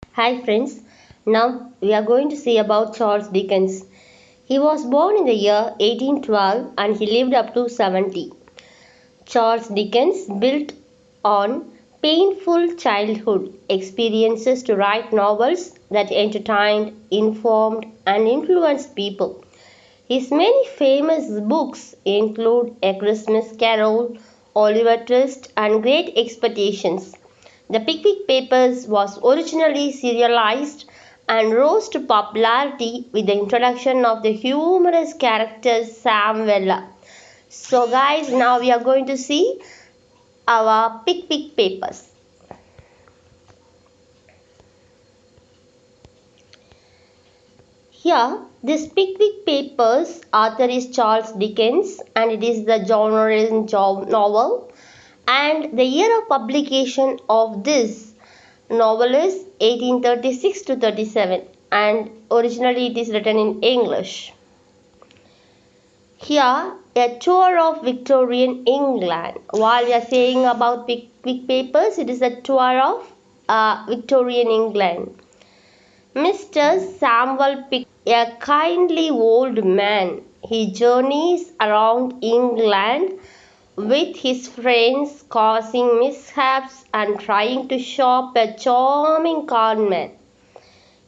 Hi friends, now we are going to see about Charles Dickens. He was born in the year 1812 and he lived up to 70. Charles Dickens built on painful childhood experiences to write novels that entertained, informed, and influenced people. His many famous books include A Christmas Carol, Oliver Twist, and Great Expectations. The Pickwick Papers was originally serialized and rose to popularity with the introduction of the humorous character Sam Weller. So guys, now we are going to see our Pickwick Papers. Here, this Pickwick Papers author is Charles Dickens and it is the genre in novel, and the year of publication of this novel is 1836 to 37 and originally it is written in English. Here, a tour of Victorian England. While we are saying about Pickwick Papers, it is a tour of Victorian England. Mr. Samuel Pickwick, a kindly old man, he journeys around England with his friends, causing mishaps and trying to shop a charming conman.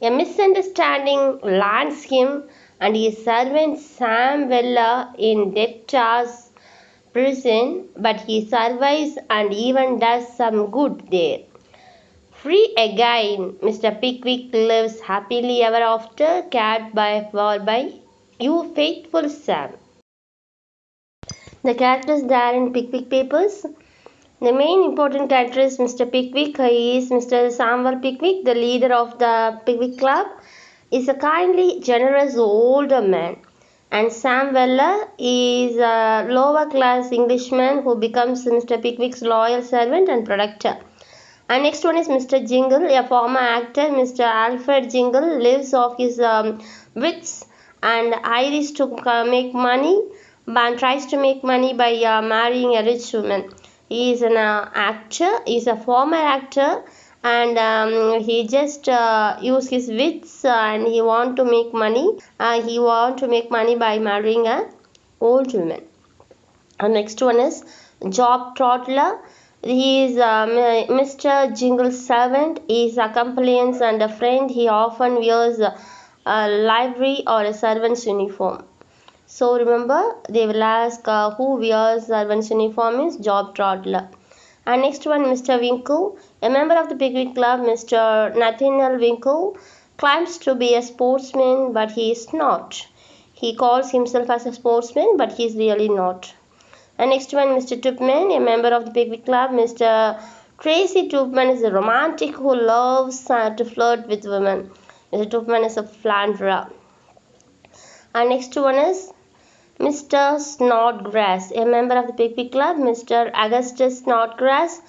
A misunderstanding lands him and his servant Sam Weller in debtor's prison, but he survives and even does some good there. Free again, Mr. Pickwick lives happily ever after, cared for by you faithful Sam. The characters there in Pickwick Papers. The main important character is Mr. Pickwick. He is Mr. Samuel Pickwick, the leader of the Pickwick Club. Is a kindly, generous older man. And Sam Weller is a lower class Englishman who becomes Mr. Pickwick's loyal servant and protector. And next one is Mr. Jingle, a former actor. Mr. Alfred Jingle lives off his wits and Irish to make money, but tries to make money by marrying a rich woman. He is an actor. He is a former actor, and he just use his wits and he want to make money. He want to make money by marrying a old woman. And next one is Job Trottler. He is Mr. Jingle's servant. He is accomplice and a friend. He often wears a livery or a servant's uniform. So remember, they will ask who wears servant's uniform is Job Trottler. And next one, Mr. Winkle, a member of the Pickwick Club. Mr. Nathaniel Winkle claims to be a sportsman, but he is not. He calls himself as a sportsman, but he is really not. And next one, Mr. Tupman, a member of the Pickwick Club. Mr. Tracy Tupman is a romantic who loves to flirt with women. Mr. Tupman is a philanderer. And next one is Mr. Snodgrass, a member of the Pickwick Club. Mr. Augustus Snodgrass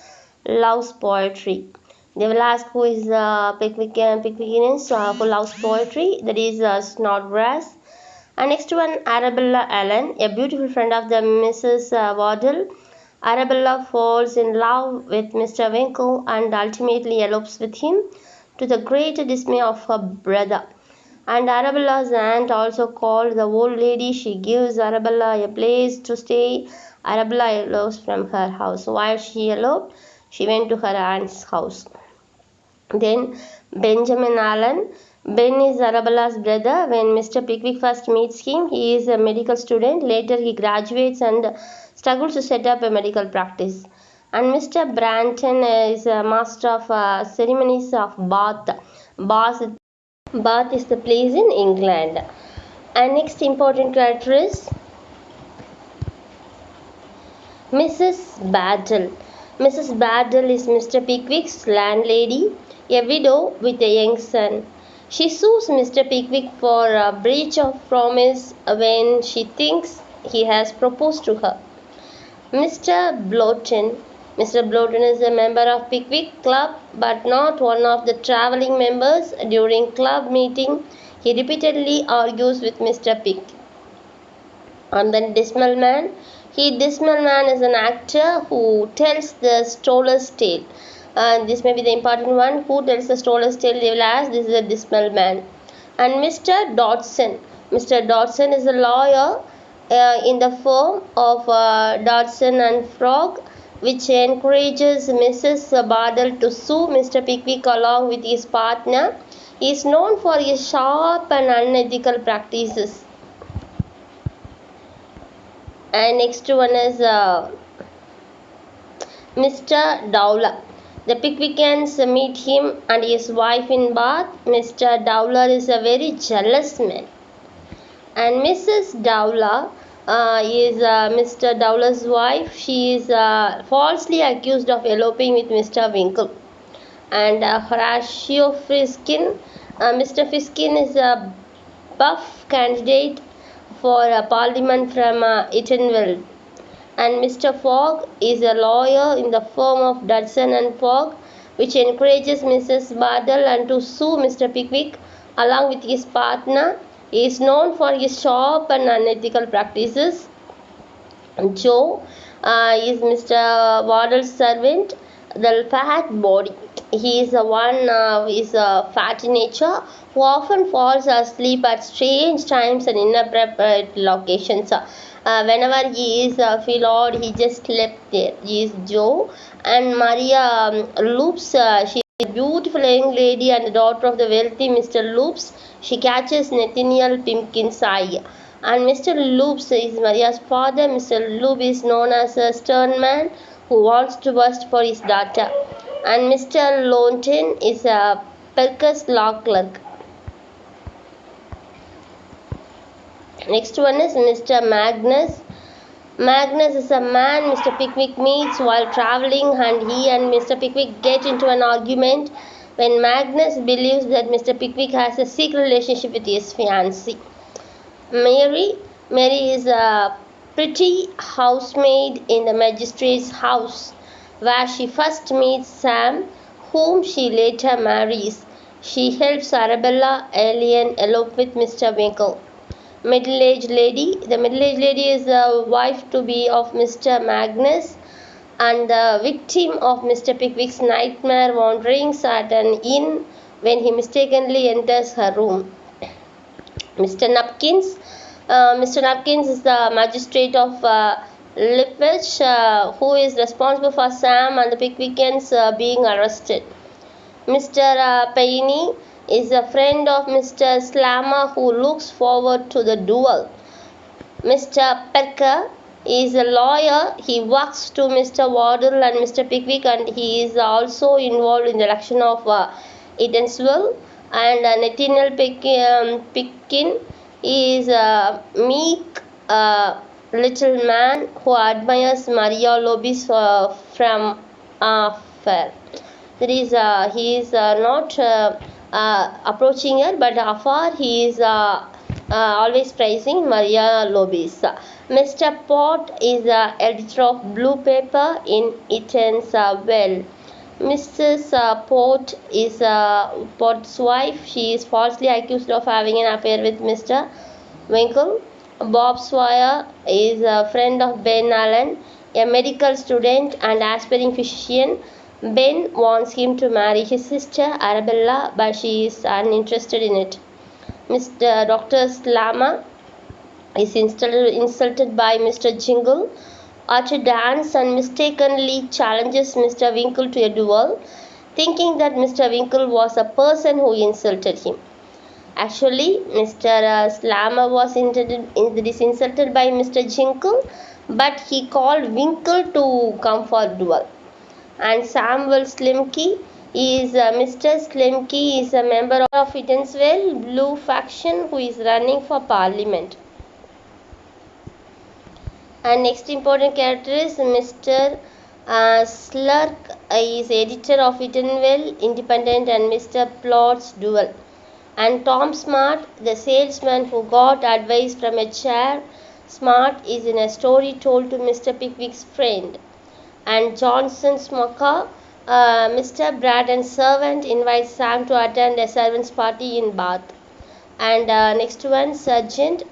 loves poetry. They will ask who is Pickwickians who loves poetry. That is Snodgrass. And next one, Arabella Allen, a beautiful friend of the Mrs. Waddle. Arabella falls in love with Mr. Winkle and ultimately elopes with him to the great dismay of her brother. And Arabella's aunt, also called the old lady, she gives Arabella a place to stay. Arabella elopes from her house. While she eloped, she went to her aunt's house. Then Benjamin Allen. Ben is Arabella's brother. When Mr. Pickwick first meets him, he is a medical student. Later, he graduates and struggles to set up a medical practice. And Mr. Branton is a master of ceremonies of Bath. Bath is the place in England. And next important character is Mrs. Battle. Mrs. Battle is Mr. Pickwick's landlady, a widow with a young son. She sues Mr. Pickwick for a breach of promise when she thinks he has proposed to her. Mr. Blotton. Mr. Blotton is a member of Pickwick Club but not one of the travelling members. During club meeting, he repeatedly argues with Mr. Pick. And then Dismal Man. Dismal Man is an actor who tells the Stoller's tale. This may be the important one. Who tells the story's tale? They will ask. This is a dismal man. And Mr. Dodson. Mr. Dodson is a lawyer in the firm of Dodson and Frog, which encourages Mrs. Bardell to sue Mr. Pickwick along with his partner. He is known for his sharp and unethical practices. And next one is Mr. Dowler. The Pickwickans meet him and his wife in Bath. Mr. Dowler is a very jealous man. And Mrs. Dowler is Mr. Dowler's wife. She is falsely accused of eloping with Mr. Winkle. And Horatio Friskin. Mr. Friskin is a buff candidate for Parliament from Etonville. And Mr. Fogg is a lawyer in the firm of Dodson and Fogg, which encourages Mrs. Bardell and to sue Mr. Pickwick along with his partner. He is known for his sharp and unethical practices. Joe is Mr. Wardle's servant, the fat body. He is the one is fat in nature who often falls asleep at strange times and inappropriate locations. Whenever he is feel odd, he just slept there. He is Joe. And Maria Loops, she is a beautiful young lady and the daughter of the wealthy Mr. Loops. She catches Nathaniel Pimpkin's eye. And Mr. Loops is Maria's father. Mr. Loop is known as a stern man who wants to burst for his daughter. And Mr. Lonton is a Perkins law clerk. Next one is Mr. Magnus. Magnus is a man Mr. Pickwick meets while traveling, and he and Mr. Pickwick get into an argument when Magnus believes that Mr. Pickwick has a secret relationship with his fiancée. Mary is a pretty housemaid in the magistrate's house, where she first meets Sam, whom she later marries. She helps Arabella Alien elope with Mr. Winkle. Middle-aged lady. The middle-aged lady is the wife-to-be of Mr. Magnus and the victim of Mr. Pickwick's nightmare wanderings at an inn when he mistakenly enters her room. Mr. Nupkins. Mr. Nupkins is the magistrate of Lipwich who is responsible for Sam and the Pickwickans being arrested. Mr. Payne is a friend of Mr. Slammer who looks forward to the duel. Mr. Perker is a lawyer. He works to Mr. Wardle and Mr. Pickwick, and he is also involved in the election of Eatanswill. And Nathaniel Pickin is a meek little man who admires Maria Lobis from afar. That is, he is not approaching her, but afar he is always praising Maria Lobis. Mr. Pott is the editor of Blue Paper in Eatanswill. Mrs. Pott is Pott's wife. She is falsely accused of having an affair with Mr. Winkle. Bob Sawyer is a friend of Ben Allen, a medical student and aspiring physician. Ben wants him to marry his sister Arabella, but she is uninterested in it. Dr. Slammer is insulted by Mr. Jingle at a dance and mistakenly challenges Mr. Winkle to a duel, thinking that Mr. Winkle was a person who insulted him. Actually, Mr. Slammer was insulted by Mr. Jingle, but he called Winkle to come for a duel. And Samuel Slimkey is Mr. Slimkey is a member of Eatanswill Blue faction who is running for Parliament. And next important character is Mr. Slurk is editor of Eatanswill Independent and Mr. Plot's Duel. And Tom Smart, the salesman who got advice from a chair. Smart is in a story told to Mr. Pickwick's friend. And Johnson Smoker, Mr. Braddon's servant, invites Sam to attend a servant's party in Bath. And next one, Sergeant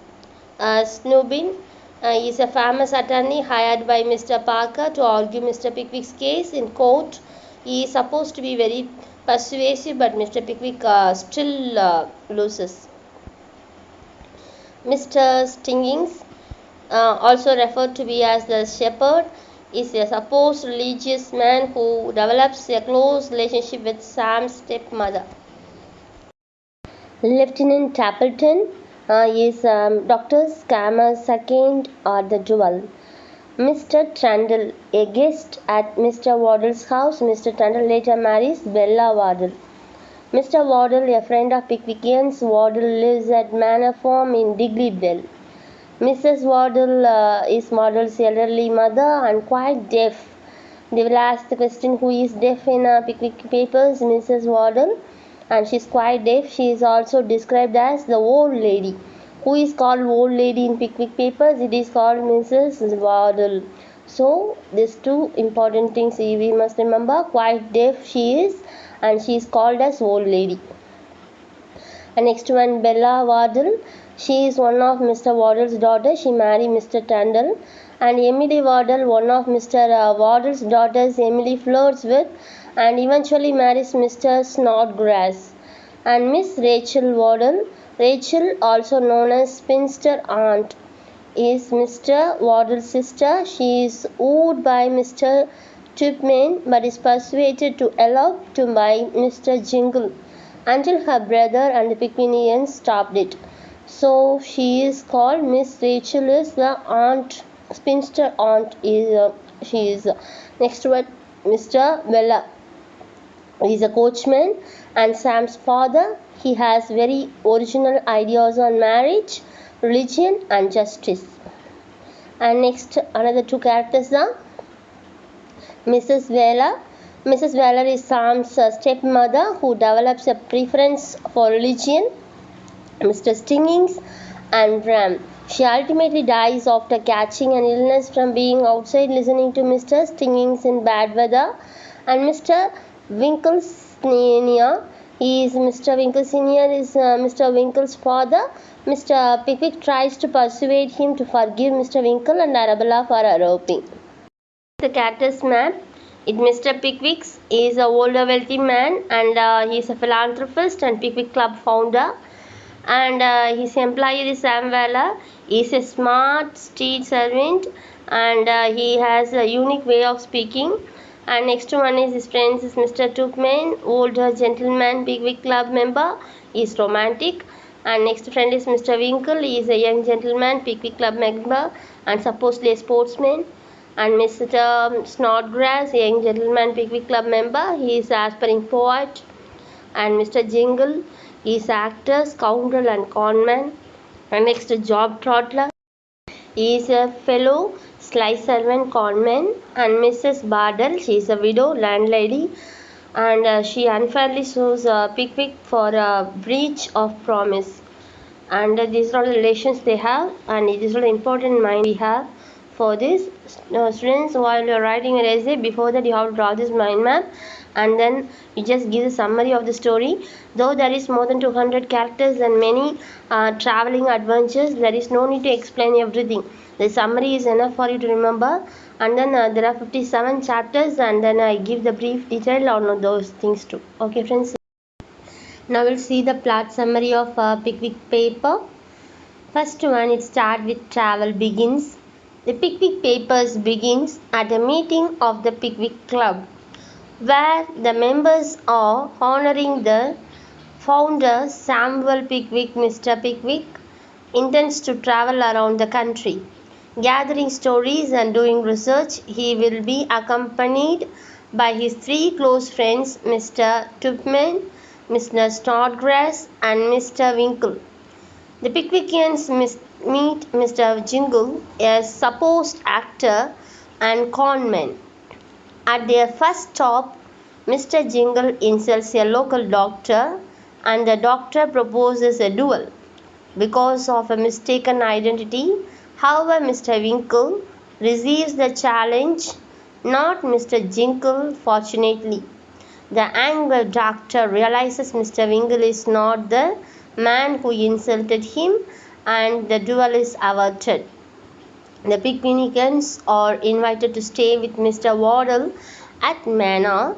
Snoobin is a famous attorney hired by Mr. Parker to argue Mr. Pickwick's case in court He is supposed to be very persuasive, but Mr. Pickwick still loses. Mr. Stingings, also referred to be as the shepherd, is a supposed religious man who develops a close relationship with Sam's stepmother. Lieutenant Tappleton is Dr. Scammer's second at the duel. Mr. Trundle, a guest at Mr. Wardle's house. Mr. Trundle later marries Bella Wardle. Mr. Wardle, a friend of Pickwickians. Wardle lives at Manor Farm in Digley. Mrs. Wardle is Wardle's elderly mother and quite deaf. They will ask the question, who is deaf in Pickwick papers? Mrs. Wardle, and she is quite deaf. She is also described as the old lady. Who is called old lady in Pickwick papers? It is called Mrs. Wardle. So these two important things we must remember. Quite deaf she is, and she is called as old lady. And next one, Bella Wardle. She is one of Mr. Wardle's daughters. She married Mr. Trundle. And Emily Wardle, one of Mr. Wardle's daughters, Emily flirts with and eventually marries Mr. Snodgrass. And Miss Rachel Wardle, Rachel, also known as spinster aunt, is Mr. Wardle's sister. She is wooed by Mr. Tupman but is persuaded to elope to by Mr. Jingle until her brother and the Pickwickians stopped it. So she is called Miss Rachel is the aunt, spinster aunt is she is. Next one, Mr. Vella. He is a coachman and Sam's father. He has very original ideas on marriage, religion and justice. And next, another two characters are Mrs. Vella. Mrs. Vella is Sam's stepmother who develops a preference for religion. Mr. Stingings and Ram. She ultimately dies after catching an illness from being outside listening to Mr. Stingings in bad weather. And Mr. Winkle Senior, he is Mr. Winkle Senior is Mr. Winkle's father. Mr. Pickwick tries to persuade him to forgive Mr. Winkle and Arabella for eloping. The character's map. Mr. Pickwick is an older wealthy man and he is a philanthropist and Pickwick Club founder. And his employer is Sam Vella. He is a smart street servant and he has a unique way of speaking. And next one is his friends is Mr. Tupman, older gentleman, Pickwick Club member. He is romantic. And next friend is Mr. Winkle. He is a young gentleman, Pickwick Club member and supposedly a sportsman. And Mr. Snodgrass, a young gentleman, Pickwick Club member. He is an aspiring poet. And Mr. Jingle, he is actor, scoundrel and conman. And next, Job Trottler. He is a fellow sly servant, conman. And Mrs. Bardell, she is a widow, landlady. And she unfairly sues Pickwick for a breach of promise. And these are the relations they have. And these are the important mind we have for this. Students, while you are writing an essay, before that you have to draw this mind map. And then you just give the summary of the story. Though there is more than 200 characters and many traveling adventures, there is no need to explain everything. The summary is enough for you to remember. And then there are 57 chapters and then I give the brief detail on those things too. Okay friends. Now we'll see the plot summary of Pickwick paper. First one, it starts with travel begins. The Pickwick papers begins at a meeting of the Pickwick Club, where the members are honoring the founder Samuel Pickwick. Mr. Pickwick intends to travel around the country, gathering stories and doing research. He will be accompanied by his three close friends, Mr. Tupman, Mr. Snodgrass and Mr. Winkle. The Pickwickians meet Mr. Jingle, a supposed actor and conman. At their first stop, Mr. Jingle insults a local doctor and the doctor proposes a duel because of a mistaken identity. However, Mr. Winkle receives the challenge, not Mr. Jingle, fortunately. The angry doctor realizes Mr. Winkle is not the man who insulted him and the duel is averted. The Pickwickians are invited to stay with Mr. Wardle at Manor.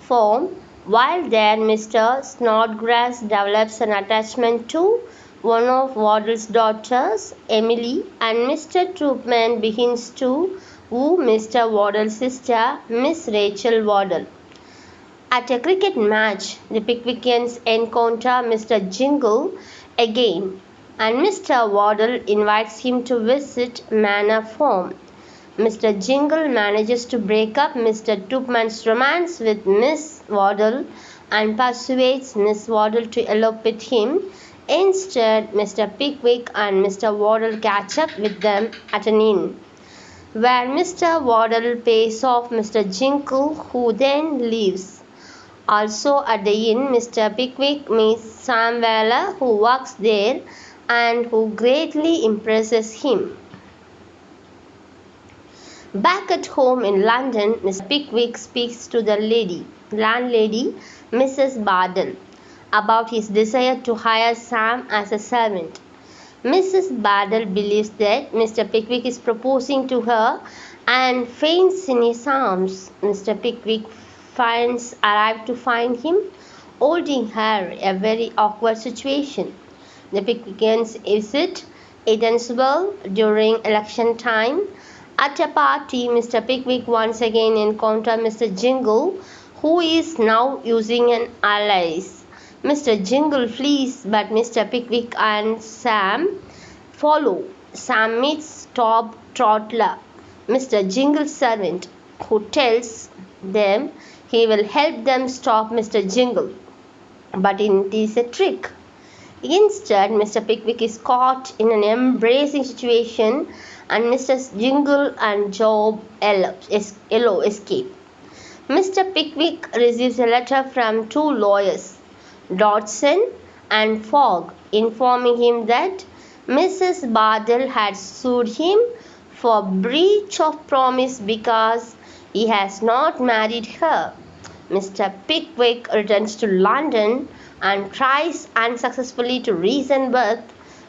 form. While there, Mr. Snodgrass develops an attachment to one of Waddle's daughters, Emily, and Mr. Troopman begins to woo Mr. Waddle's sister, Miss Rachel Waddle. At a cricket match, the Pickwickians encounter Mr. Jingle again, and Mr. Waddle invites him to visit Manor Farm. Mr. Jingle manages to break up Mr. Troopman's romance with Miss Waddle and persuades Miss Waddle to elope with him. Instead, Mr. Pickwick and Mr. Waddle catch up with them at an inn, where Mr. Waddle pays off Mr. Jingle, who then leaves. Also at the inn, Mr. Pickwick meets Sam Weller, who works there and who greatly impresses him. Back at home in London, Mr. Pickwick speaks to the landlady, Mrs. Bardell, about his desire to hire Sam as a servant. Mrs. Bardell believes that Mr. Pickwick is proposing to her and faints in his arms. Mr. Pickwick arrives to find him holding her, a very awkward situation. The Pickwickians visit Eatanswill during election time. At a party, Mr. Pickwick once again encounters Mr. Jingle, who is now using an alias. Mr. Jingle flees, but Mr. Pickwick and Sam follow. Sam meets Tob Trottler, Mr. Jingle's servant, who tells them he will help them stop Mr. Jingle. But it is a trick. Instead, Mr. Pickwick is caught in an embracing situation, and Mr. Jingle and Job Yellow escape. Mr. Pickwick receives a letter from two lawyers, Dodson and Fogg, informing him that Mrs. Bardell had sued him for breach of promise because he has not married her. Mr. Pickwick returns to London and tries unsuccessfully to reason with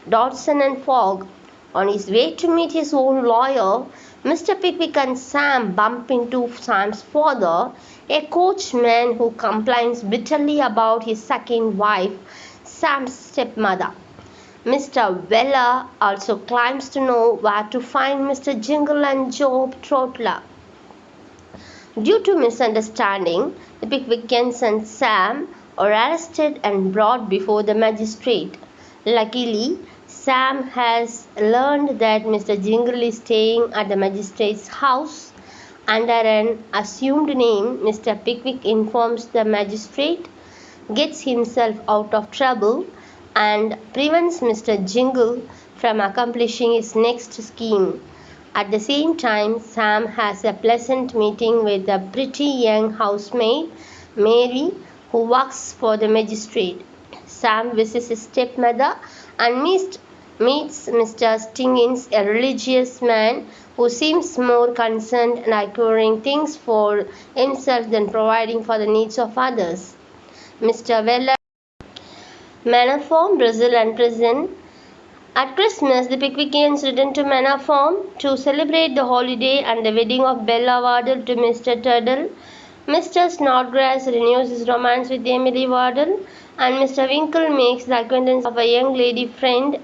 Dodson and Fogg. On his way to meet his own lawyer, Mr. Pickwick and Sam bump into Sam's father, a coachman who complains bitterly about his second wife, Sam's stepmother. Mr. Weller also claims to know where to find Mr. Jingle and Job Trottler. Due to misunderstanding, the Pickwickians and Sam are arrested and brought before the magistrate. Luckily, Sam has learned that Mr. Jingle is staying at the magistrate's house under an assumed name. Mr. Pickwick informs the magistrate, gets himself out of trouble, and prevents Mr. Jingle from accomplishing his next scheme. At the same time, Sam has a pleasant meeting with a pretty young housemaid, Mary, who works for the magistrate. Sam visits his stepmother and meets Mr. Stiggins, a religious man who seems more concerned in acquiring things for himself than providing for the needs of others. Mr. Weller, Manor Farm, Brazil and prison. At Christmas, the Pickwickians return to Manor Farm to celebrate the holiday and the wedding of Bella Waddle to Mr. Turtle. Mr. Snodgrass renews his romance with Emily Waddle, and Mr. Winkle makes the acquaintance of a young lady friend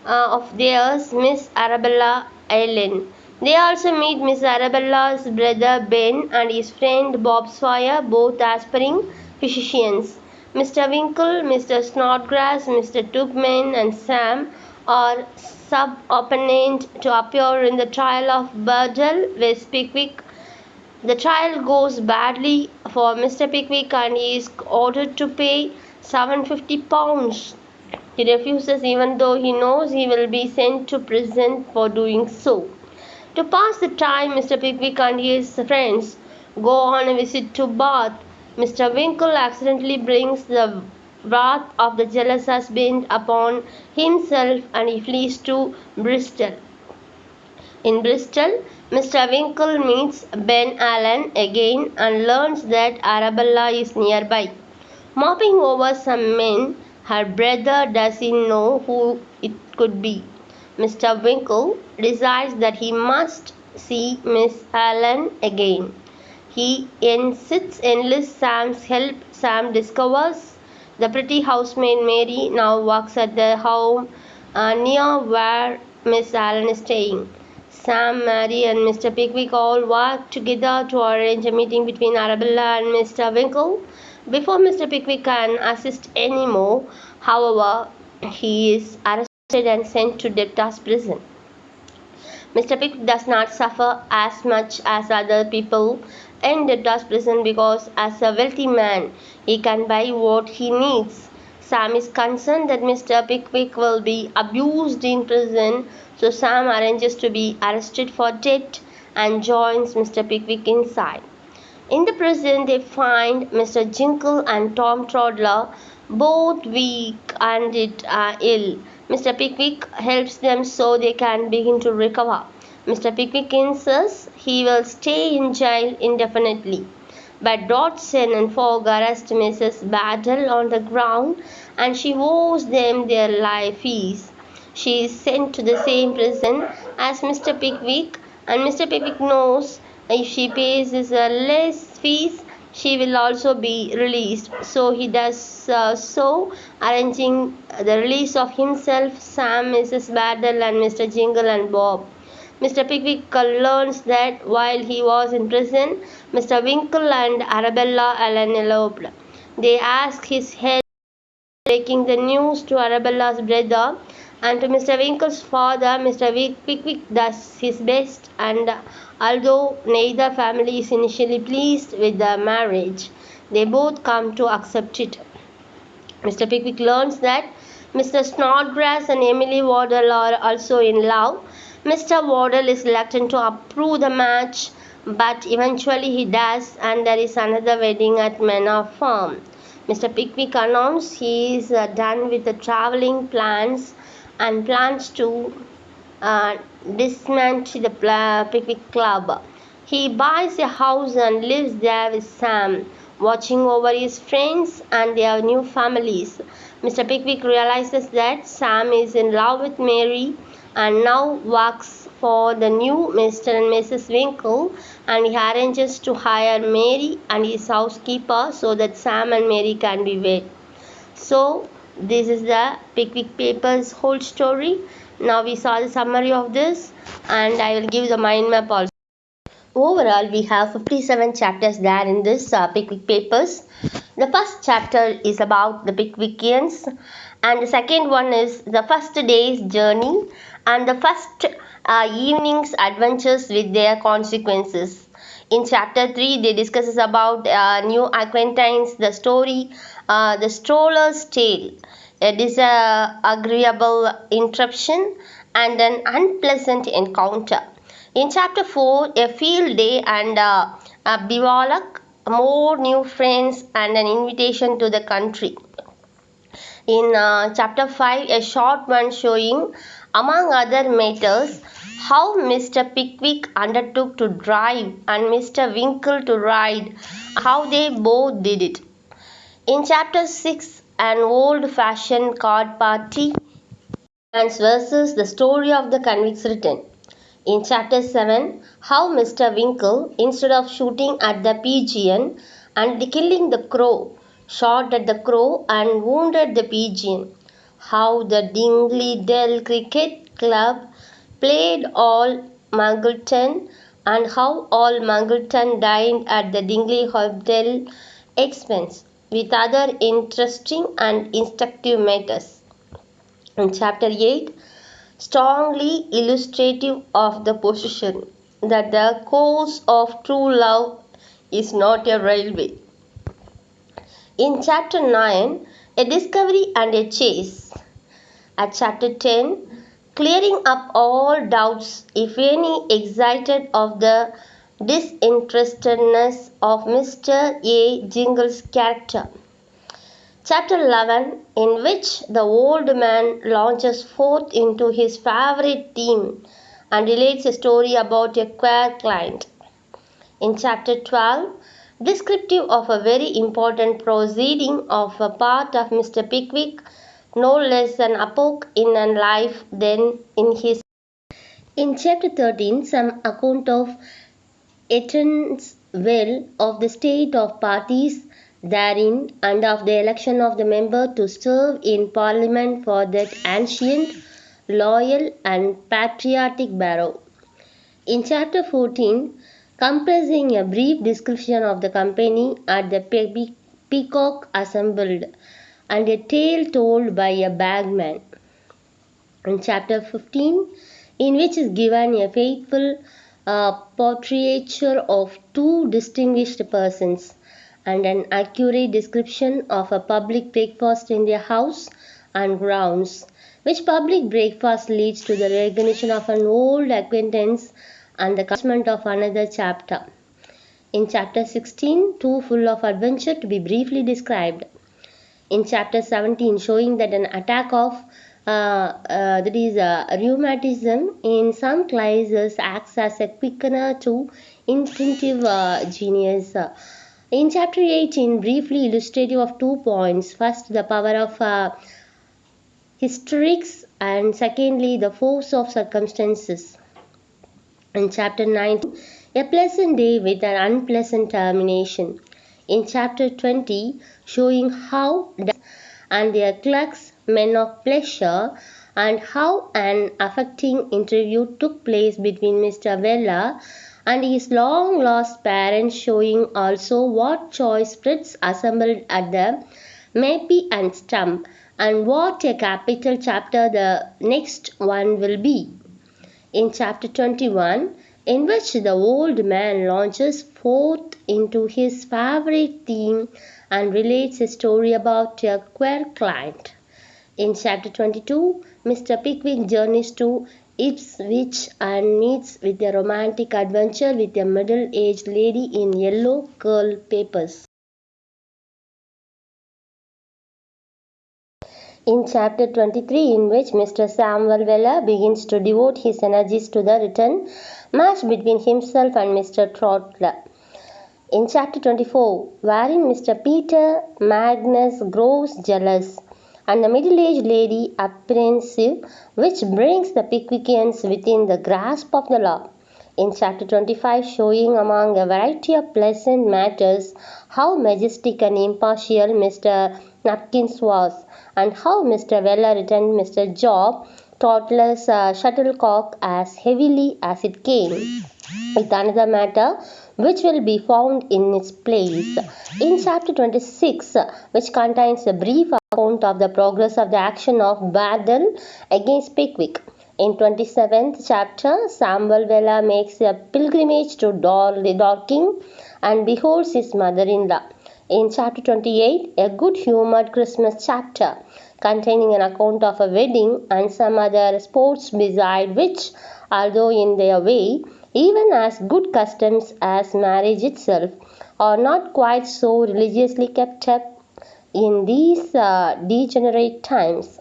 of theirs, Miss Arabella Allen. They also meet Miss Arabella's brother Ben and his friend Bob Sawyer, both aspiring physicians. Mr. Winkle, Mr. Snodgrass, Mr. Troopman, and Sam are sub-opponent to appear in the trial of Bardell with Pickwick. The trial goes badly for Mr. Pickwick and he is ordered to pay £750. He refuses even though he knows he will be sent to prison for doing so. To pass the time, Mr. Pickwick and his friends go on a visit to Bath. Mr. Winkle accidentally brings the wrath of the jealous husband upon himself and he flees to Bristol. In Bristol, Mr. Winkle meets Ben Allen again and learns that Arabella is nearby, mopping over some men. Her brother doesn't know who it could be. Mr. Winkle decides that he must see Miss Allen again. He enlists Sam's help. Sam discovers the pretty housemaid Mary now works at the home near where Miss Allen is staying. Sam, Mary, and Mr. Pickwick all work together to arrange a meeting between Arabella and Mr. Winkle. Before Mr. Pickwick can assist anymore, however, he is arrested and sent to debtor's prison. Mr. Pickwick does not suffer as much as other people in debtor's prison because, as a wealthy man, he can buy what he needs. Sam is concerned that Mr. Pickwick will be abused in prison, so Sam arranges to be arrested for debt and joins Mr. Pickwick inside. In the prison, they find Mr. Jinkle and Tom Toddler, both weak and ill. Mr. Pickwick helps them so they can begin to recover. Mr. Pickwick insists he will stay in jail indefinitely. But Dodson and Fogg arrest Mrs. Battle on the ground and she owes them their life fees. She is sent to the same prison as Mr. Pickwick, and Mr. Pickwick knows if she pays less fees, she will also be released. So he does so, arranging the release of himself, Sam, Mrs. Battle, and Mr. Jingle and Bob. Mr. Pickwick learns that while he was in prison, Mr. Winkle and Arabella Allen eloped. They ask his help breaking the news to Arabella's brother and to Mr. Winkle's father. Mr. Pickwick does his best, and although neither family is initially pleased with the marriage, they both come to accept it. Mr. Pickwick learns that Mr. Snodgrass and Emily Wardle are also in love. Mr. Wardle is reluctant to approve the match, but eventually he does, and there is another wedding at Manor Farm. Mr. Pickwick announced he is done with the travelling plans and plans to dismantle the Pickwick Club. He buys a house and lives there with Sam, watching over his friends and their new families. Mr. Pickwick realizes that Sam is in love with Mary and now works for the new Mr. and Mrs. Winkle, and he arranges to hire Mary and his housekeeper so that Sam and Mary can be wed. So this is the Pickwick Papers whole story. Now we saw the summary of this, and I will give the mind map also. Overall, we have 57 chapters there in this Pickwick Papers. The first chapter is about the Pickwickians, and the second one is the first day's journey and the first evening's adventures with their consequences. In chapter 3, they discusses about new acquaintance, the story, the stroller's tale, a disagreeable interruption, and an unpleasant encounter. In chapter 4, a field day and a bivouac, more new friends, and an invitation to the country. In chapter 5, a short one showing, among other matters, how Mr. Pickwick undertook to drive and Mr. Winkle to ride, how they both did it. In chapter 6, an old-fashioned card party versus the story of the convicts written. In chapter 7, how Mr. Winkle, instead of shooting at the pigeon and killing the crow, shot at the crow and wounded the pigeon. How the Dingley Dell Cricket Club played all Muggleton, and how all Muggleton dined at the Dingley Hotel expense, with other interesting and instructive matters. In chapter 8, strongly illustrative of the position that the course of true love is not a railway. In chapter 9, a discovery and a chase. At chapter 10, clearing up all doubts, if any, excited of the disinterestedness of Mr. A. Jingle's character. Chapter 11, in which the old man launches forth into his favorite theme and relates a story about a queer client. In chapter 12, descriptive of a very important proceeding of a part of Mr. Pickwick, no less an epoch in a life than in his. In chapter 13, some account of Eton's will of the state of parties therein and of the election of the member to serve in Parliament for that ancient, loyal and patriotic borough. In chapter 14, comprising a brief description of the company at the Peacock assembled and a tale told by a bagman. In chapter 15, in which is given a faithful portraiture of two distinguished persons and an accurate description of a public breakfast in their house and grounds, which public breakfast leads to the recognition of an old acquaintance and the commencement of another chapter. In chapter 16, too full of adventure to be briefly described. In chapter 17, showing that an attack of rheumatism in some cases acts as a quickener to instinctive genius. In chapter 18, briefly illustrative of 2 points. First, the power of hysterics, and secondly, the force of circumstances. In chapter 19, a pleasant day with an unpleasant termination. In chapter 20, showing how and their clerks men of pleasure and how an affecting interview took place between Mr. Weller and his long lost parents, showing also what choice spreads assembled at the Maypee and Stump and what a capital chapter the next one will be. In chapter 21, in which the old man launches forth into his favorite theme and relates a story about a queer client. In chapter 22, Mr. Pickwick journeys to Ipswich and meets with a romantic adventure with a middle-aged lady in yellow curl papers. In chapter 23, in which Mr. Samuel Weller begins to devote his energies to the written match between himself and Mr. Trottler. In chapter 24, wherein Mr. Peter Magnus grows jealous and the middle-aged lady apprehensive, which brings the Pickwickians within the grasp of the law. In chapter 25, showing among a variety of pleasant matters how majestic and impartial Mr. Napkins was, and how Mr. Weller returned Mr. Job Trottler's shuttlecock as heavily as it came, with another matter which will be found in its place. In chapter 26, which contains a brief account of the progress of the action of battle against Pickwick. In 27th chapter, Samuel Weller makes a pilgrimage to Dorking and beholds his mother-in-law. In chapter 28, a good-humoured Christmas chapter containing an account of a wedding and some other sports beside which, although in their way, even as good customs as marriage itself, are not quite so religiously kept up in these degenerate times.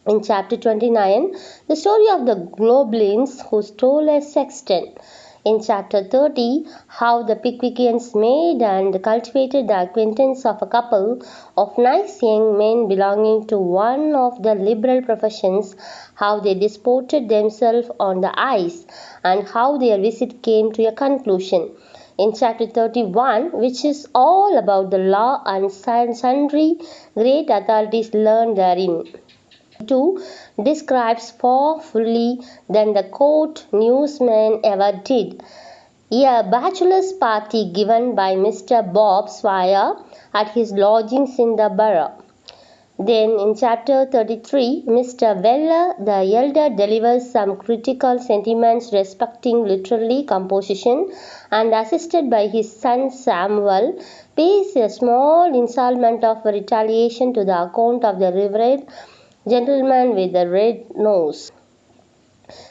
In chapter 29, the story of the Goblins who stole a sexton. In chapter 30, how the Pickwickians made and cultivated the acquaintance of a couple of nice young men belonging to one of the liberal professions, how they disported themselves on the ice, and how their visit came to a conclusion. In chapter 31, which is all about the law and sundry great authorities learned therein. 2 describes far fully than the court newsman ever did a bachelor's party given by Mr. Bob Swire at his lodgings in the borough. Then in chapter 33, Mr. Weller the elder delivers some critical sentiments respecting literary composition and assisted by his son Samuel pays a small installment of retaliation to the account of the revered gentleman with the red nose.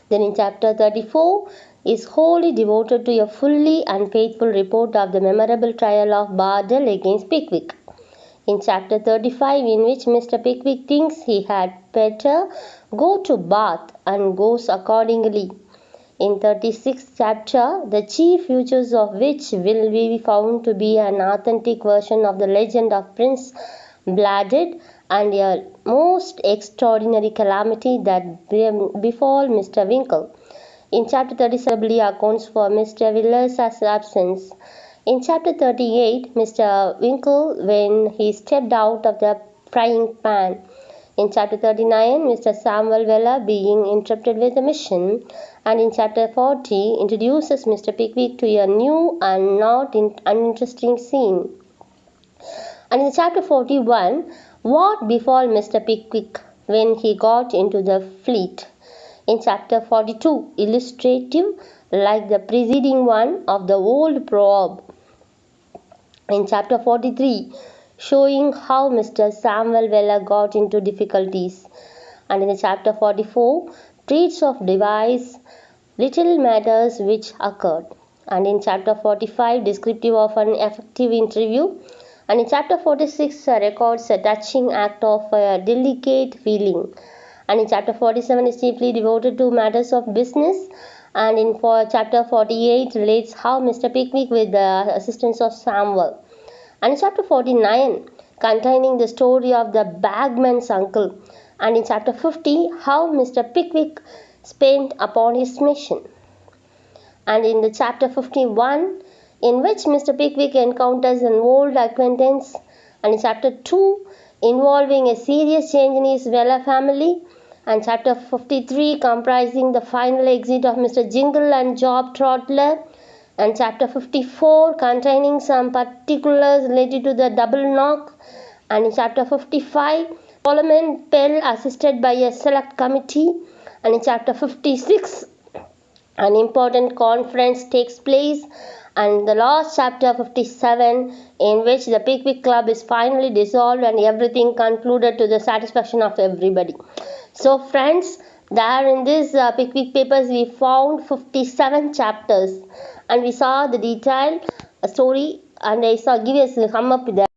Then in chapter 34 is wholly devoted to a fully and faithful report of the memorable trial of Bardell against Pickwick. In chapter 35, in which Mr. Pickwick thinks he had better go to Bath and goes accordingly. In 36th chapter, the chief features of which will be found to be an authentic version of the legend of Prince Bladud and a most extraordinary calamity that befall Mr. Winkle. In chapter 37, accounts for Mr. Villas' absence. In chapter 38, Mr. Winkle when he stepped out of the frying pan. In chapter 39, Mr. Samuel Weller being interrupted with a mission. And in chapter 40, introduces Mr. Pickwick to a new and not uninteresting scene. And in chapter 41, what befall Mr. Pickwick when he got into the fleet? In chapter 42, illustrative like the preceding one of the old proverb. In chapter 43, showing how Mr. Samuel Weller got into difficulties. And in chapter 44, treats of device little matters which occurred. And in chapter 45, descriptive of an effective interview. And in chapter 46, records a touching act of delicate feeling. And in chapter 47 is chiefly devoted to matters of business. And in chapter 48 relates how Mr. Pickwick with the assistance of Samuel. And in chapter 49 containing the story of the bagman's uncle. And in chapter 50 how Mr. Pickwick spent upon his mission. And in the chapter 51 in which Mr. Pickwick encounters an old acquaintance, and in chapter 2 involving a serious change in his Weller family, and chapter 53 comprising the final exit of Mr. Jingle and Job Trottler, and chapter 54 containing some particulars related to the double knock, and in chapter 55 Solomon Pell assisted by a select committee, and in chapter 56 an important conference takes place, and the last chapter 57 in which the Pickwick Club is finally dissolved and everything concluded to the satisfaction of everybody. So friends, there in this Pickwick papers we found 57 chapters and we saw the detailed story, and I saw give us a sum up there.